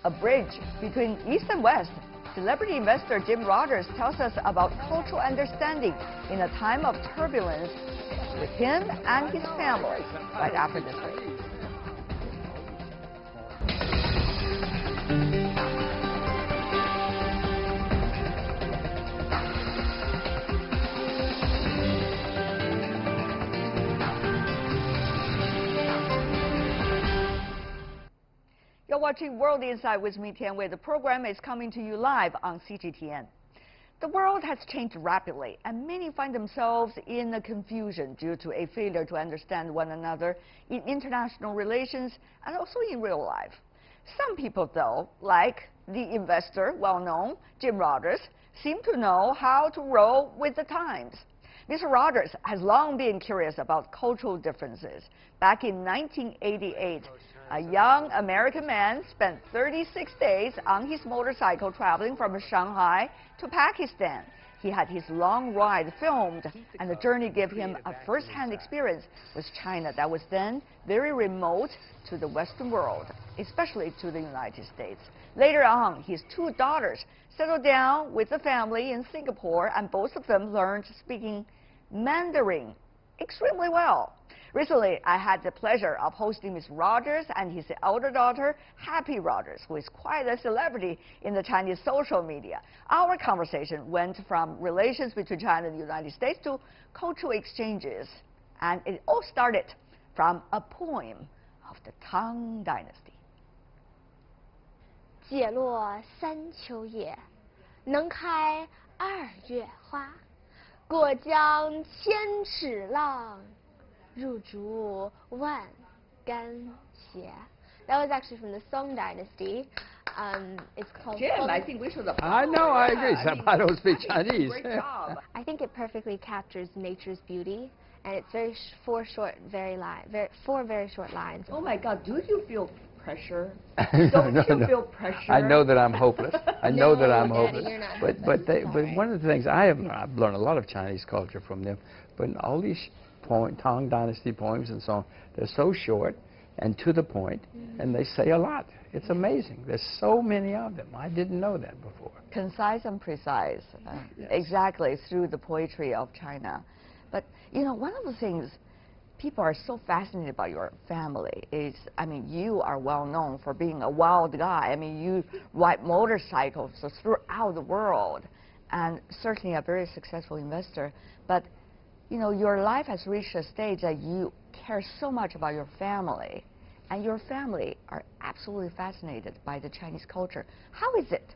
A bridge between East and West. Celebrity investor Jim Rogers tells us about cultural understanding in a time of turbulence with him and his family right after this break. You're watching World Insight with me, Tian Wei. The program is coming to you live on CGTN. The world has changed rapidly, and many find themselves in a confusion due to a failure to understand one another in international relations and also in real life. Some people, though, like the investor, well-known Jim Rogers, seem to know how to roll with the times. Mr. Rogers has long been curious about cultural differences. Back in 1988, a young American man spent 36 days on his motorcycle traveling from Shanghai to Pakistan. He had his long ride filmed, and the journey gave him a first-hand experience with China that was then very remote to the Western world, especially to the United States. Later on, his two daughters settled down with the family in Singapore, and both of them learned speaking Mandarin extremely well. Recently, I had the pleasure of hosting Ms. Rogers and his elder daughter, Happy Rogers, who is quite a celebrity in the Chinese social media. Our conversation went from relations between China and the United States to cultural exchanges, and it all started from a poem of the Tang Dynasty. 解落三秋叶，能开二月花。过江千尺浪，入竹万竿斜. That was actually from the Song Dynasty. It's called. Jim, I think we should. I know, I agree. I don't speak Chinese. Great job. I think it perfectly captures nature's beauty, and it's four very short lines. Oh my God, do you feel pressure? No, Don't no, you no. feel pressure? I know that I'm hopeless. I know that I'm Daddy, hopeless. you're not But one of the things I've learned a lot of Chinese culture from them. But all these Tang Dynasty poems and so on, they're so short and to the point, and they say a lot. It's amazing. There's so many of them. I didn't know that before. Concise and precise, Yes. exactly, through the poetry of China. But, you know, one of the things people are so fascinated by your family is, I mean, you are well known for being a wild guy. I mean, you ride motorcycles throughout the world, and certainly a very successful investor. But, you know, your life has reached a stage that you care so much about your family, and your family are absolutely fascinated by the Chinese culture. How is it?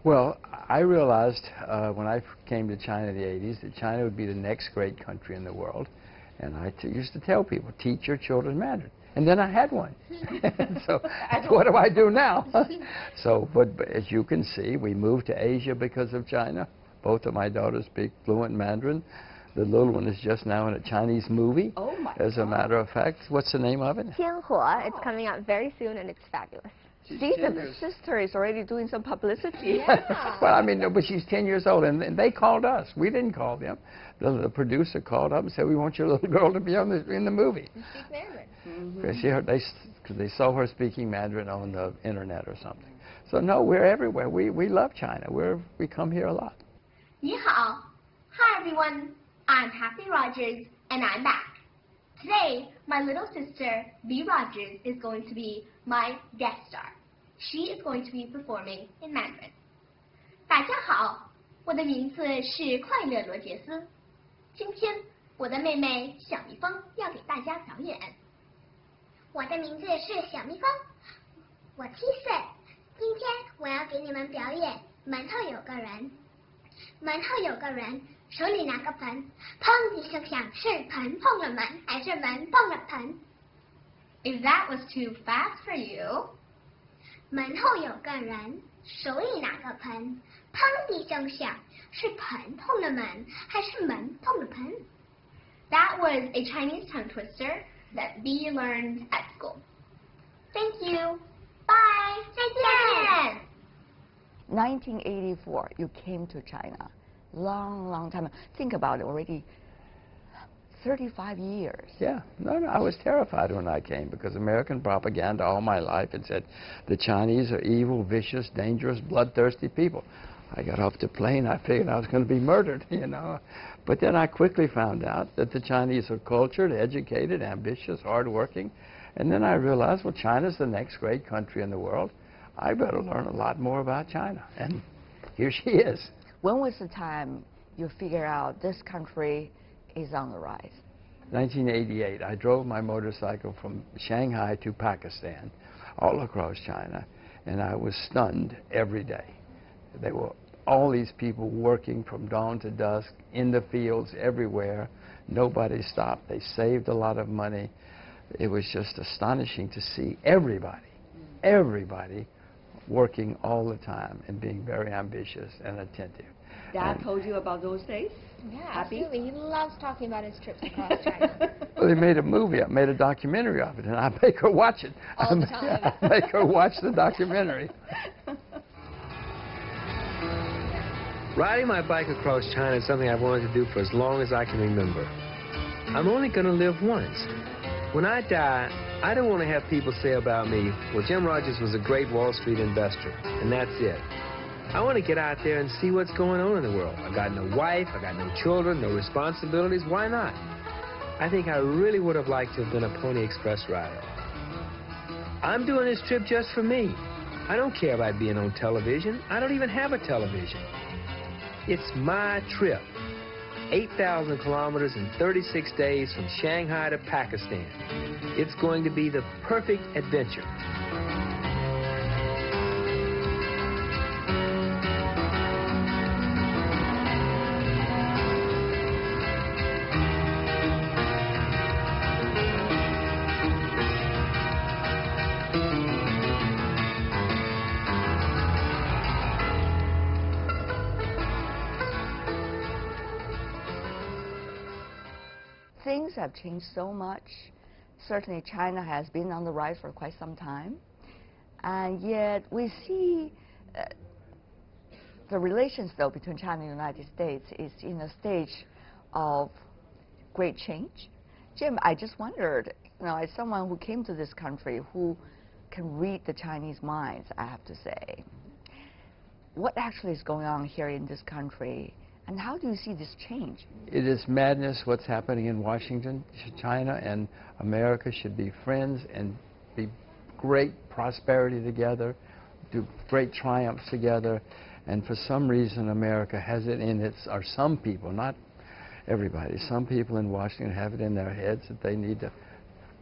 Well, I realized when I came to China in the 80s that China would be the next great country in the world. And I used to tell people, teach your children Mandarin. And then I had one. So what do I do now? But as you can see, we moved to Asia because of China. Both of my daughters speak fluent Mandarin. The little one is just now in a Chinese movie. Oh my As a matter of fact, what's the name of it? 天火. It's coming out very soon, and it's fabulous. See, the sister is already doing some publicity. Yeah. Well, I mean, no, but she's 10 years old, and they called us. We didn't call them. The producer called up and said, "We want your little girl to be in the movie." You speak Mandarin. Because they saw her speaking Mandarin on the internet or something. So no, we're everywhere. We love China. We come here a lot. 你好. Hi everyone. I'm Happy Rogers, and I'm back. Today, my little sister, B. Rogers, is going to be my guest star. She is going to be performing in Mandarin. 大家好，我的名字是快乐罗杰斯。今天，我的妹妹小蜜蜂要给大家表演。我的名字是小蜜蜂，我7岁。今天我要给你们表演门后有个人。门后有个人，手里拿个盆，砰一声响，是盆碰了门，还是门碰了盆 If that was too fast for you. 门后有个人，手里拿个盆，砰一声响，是盆碰了门，还是门碰了盆 That was a Chinese tongue twister that B learned at school. Thank you. Bye. 再见。 1984, you came to China. Long time. Think about it, already 35 years. Yeah, no, I was terrified when I came because American propaganda all my life had said the Chinese are evil, vicious, dangerous, bloodthirsty people. I got off the plane, I figured I was going to be murdered, you know. But then I quickly found out that the Chinese are cultured, educated, ambitious, hardworking. And then I realized, well, China's the next great country in the world. I better learn a lot more about China. And here she is. When was the time you figured out this country is on the rise? 1988, I drove my motorcycle from Shanghai to Pakistan, all across China, and I was stunned every day. There were all these people working from dawn to dusk, in the fields, everywhere. Nobody stopped. They saved a lot of money. It was just astonishing to see everybody working all the time and being very ambitious and attentive. Dad told you about those days? Yeah, Happy? absolutely. He loves talking about his trips across China. Well, they made a movie, made a documentary of it, and I make her watch it. All the time. I make her watch the documentary. Riding my bike across China is something I've wanted to do for as long as I can remember. I'm only going to live once. When I die, I don't want to have people say about me, well, Jim Rogers was a great Wall Street investor, and that's it. I want to get out there and see what's going on in the world. I got no wife, I got no children, no responsibilities. Why not? I think I really would have liked to have been a Pony Express rider. I'm doing this trip just for me. I don't care about being on television. I don't even have a television. It's my trip. 8,000 kilometers in 36 days from Shanghai to Pakistan. It's going to be the perfect adventure. Things have changed so much. Certainly China has been on the rise for quite some time. And yet we see the relations, though, between China and the United States is in a stage of great change. Jim, I just wondered, you know, as someone who came to this country who can read the Chinese minds, I have to say, what actually is going on here in this country? And how do you see this change? It is madness what's happening in Washington. China and America should be friends and be great prosperity together, do great triumphs together. And for some reason, America has it in its, or some people, not everybody, some people in Washington have it in their heads that they need to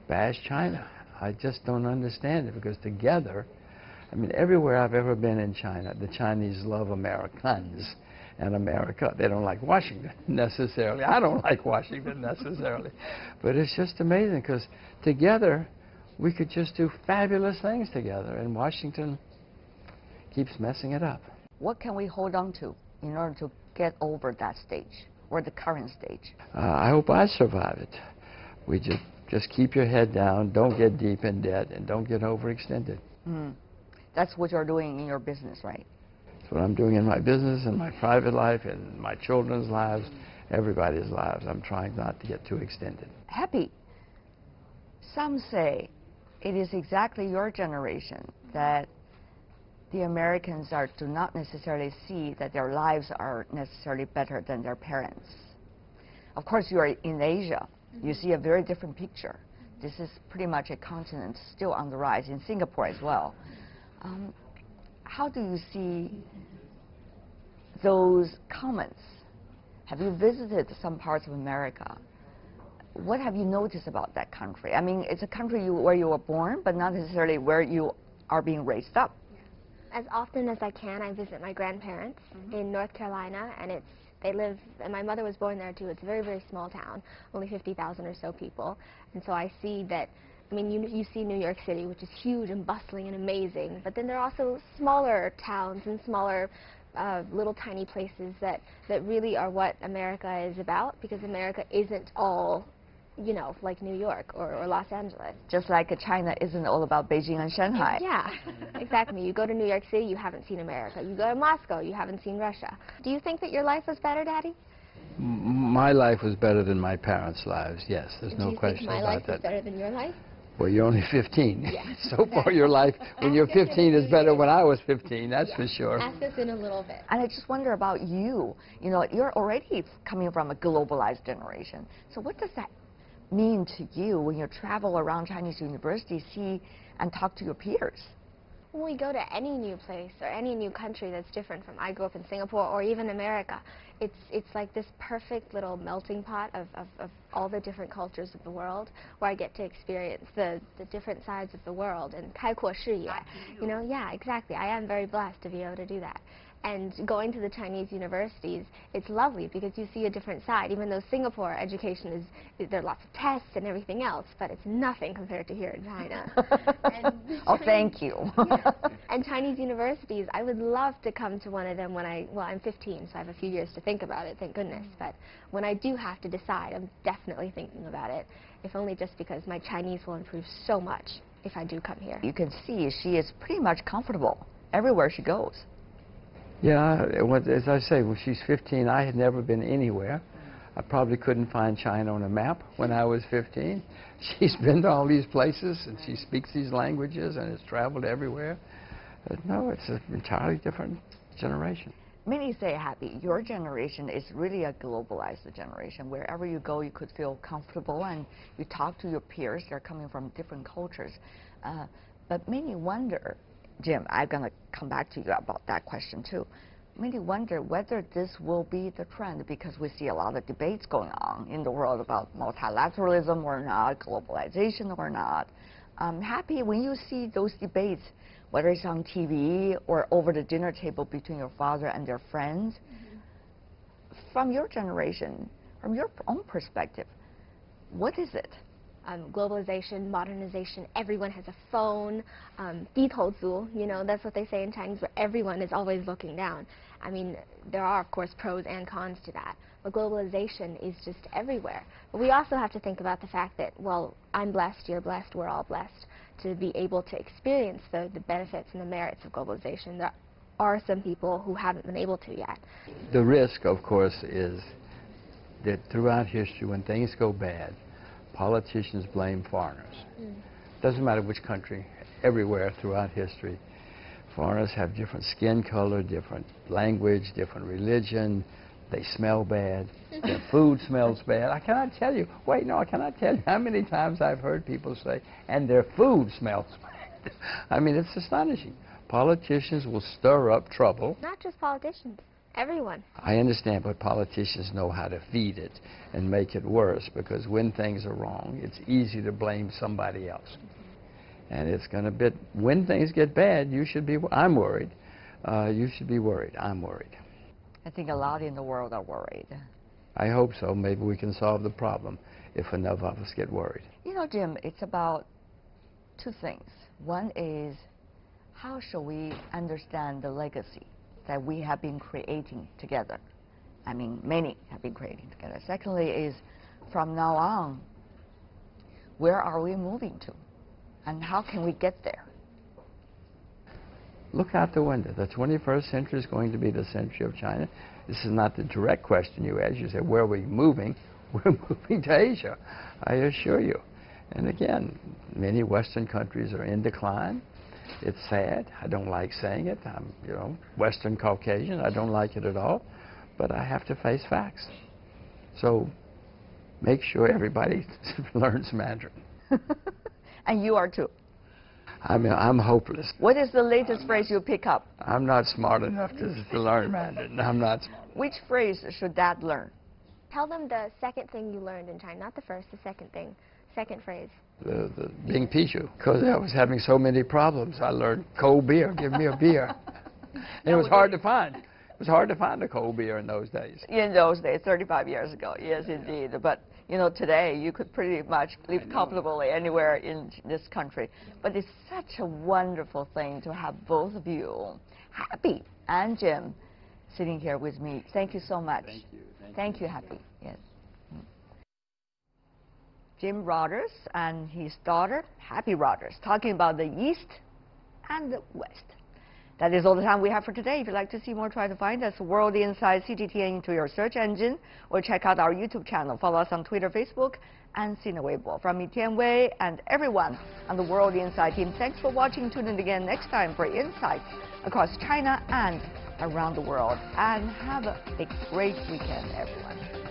bash China. I just don't understand it, because together, I mean, everywhere I've ever been in China, the Chinese love Americans. And America, they don't like Washington necessarily. I don't like Washington necessarily. But it's just amazing, because together we could just do fabulous things together, and Washington keeps messing it up. What can we hold on to in order to get over that stage, or the current stage? I hope I survive it. We just keep your head down, don't get deep in debt, and don't get overextended. That's what you're doing in your business, right? That's what I'm doing in my business, in my private life, in my children's lives, everybody's lives. I'm trying not to get too extended. Happy. Some say it is exactly your generation that the Americans do not necessarily see that their lives are necessarily better than their parents. Of course, you are in Asia. You see a very different picture. This is pretty much a continent still on the rise, in Singapore as well. How do you see those comments? Have you visited some parts of America? What have you noticed about that country? I mean, it's a country where you were born, but not necessarily where you are being raised up. As often as I can, I visit my grandparents in North Carolina, and they live, and my mother was born there too. It's a very, very small town, only 50,000 or so people. And so I see that, I mean, you see New York City, which is huge and bustling and amazing, but then there are also smaller towns and smaller little tiny places that really are what America is about, because America isn't all, you know, like New York or Los Angeles. Just like China isn't all about Beijing and Shanghai. Yeah, exactly. You go to New York City, you haven't seen America. You go to Moscow, you haven't seen Russia. Do you think that your life was better, Daddy? My life was better than my parents' lives, yes. There's no question my about life that. was better than your life? Well, you're only 15. Yeah. So far, your life, when you're 15, is better when I was 15, that's for sure. Ask us in a little bit. And I just wonder about you. You know, you're already coming from a globalized generation. So what does that mean to you when you travel around Chinese universities, see and talk to your peers? When we go to any new place or any new country that's different from I grew up in Singapore or even America, it's like this perfect little melting pot of all the different cultures of the world, where I get to experience the different sides of the world and 开阔视野. You know, yeah, exactly. I am very blessed to be able to do that. And going to the Chinese universities, it's lovely because you see a different side. Even though Singapore education there are lots of tests and everything else, but it's nothing compared to here in China. Oh, thank you. Yeah. And Chinese universities, I would love to come to one of them when I'm 15, so I have a few years to think about it, thank goodness. But when I do have to decide, I'm definitely thinking about it, if only just because my Chinese will improve so much if I do come here. You can see she is pretty much comfortable everywhere she goes. Yeah, as I say, when she's 15, I had never been anywhere. I probably couldn't find China on a map when I was 15. She's been to all these places, and she speaks these languages, and has traveled everywhere. No, it's an entirely different generation. Many say, Happy, your generation is really a globalized generation. Wherever you go, you could feel comfortable, and you talk to your peers. They're coming from different cultures. But many wonder, Jim, I'm going to come back to you about that question too. Many wonder whether this will be the trend, because we see a lot of debates going on in the world about multilateralism or not, globalization or not. Happy, when you see those debates, whether it's on TV or over the dinner table between your father and their friends, from your generation, from your own perspective, what is it? Globalization, modernization, everyone has a phone, 低头族, you know, that's what they say in Chinese, where everyone is always looking down. I mean, there are, of course, pros and cons to that, but globalization is just everywhere. But we also have to think about the fact that, well, I'm blessed, you're blessed, we're all blessed to be able to experience the benefits and the merits of globalization. There are some people who haven't been able to yet. The risk, of course, is that throughout history, when things go bad, politicians blame foreigners. Doesn't matter which country, everywhere throughout history. Foreigners have different skin color, different language, different religion. They smell bad. Their food smells bad. I cannot tell you, wait, no, I cannot tell you how many times I've heard people say, and their food smells bad. I mean, it's astonishing. Politicians will stir up trouble. Not just politicians. Everyone. I understand, but politicians know how to feed it and make it worse, because when things are wrong, it's easy to blame somebody else. And it's going to be, when things get bad, you should be, I'm worried. You should be worried. I'm worried. I think a lot in the world are worried. I hope so. Maybe we can solve the problem if enough of us get worried. You know, Jim, it's about two things. One is, how shall we understand the legacy that we have been creating together? I mean, many have been creating together. Secondly is, from now on, where are we moving to? And how can we get there? Look out the window. The 21st century is going to be the century of China. This is not the direct question you asked. You said, where are we moving? We're moving to Asia, I assure you. And again, many Western countries are in decline. It's sad. I don't like saying it. I'm, you know, Western Caucasian. I don't like it at all. But I have to face facts. So make sure everybody learns Mandarin. And you are too. I mean, I'm hopeless. What is the latest phrase you pick up? I'm not smart enough to learn Mandarin. I'm not smart. Which phrase should Dad learn? Tell them the second thing you learned in China, not the first, the second thing, second phrase. The Bing Pishu, because I was having so many problems. I learned cold beer, give me a beer. And it was hard to find. It was hard to find a cold beer in those days. In those days, 35 years ago, yes, indeed. But, you know, today you could pretty much live comfortably anywhere in this country. But it's such a wonderful thing to have both of you, Happy and Jim, sitting here with me. Thank you so much. Thank you. Thank you, Happy. Yes. Jim Rogers and his daughter, Happy Rogers, talking about the East and the West. That is all the time we have for today. If you'd like to see more, try to find us World Inside CGTN into your search engine, or check out our YouTube channel. Follow us on Twitter, Facebook, and Sina Weibo. From me, Tianwei, and everyone on the World Inside team, thanks for watching. Tune in again next time for insights across China and around the world. And have a great weekend, everyone.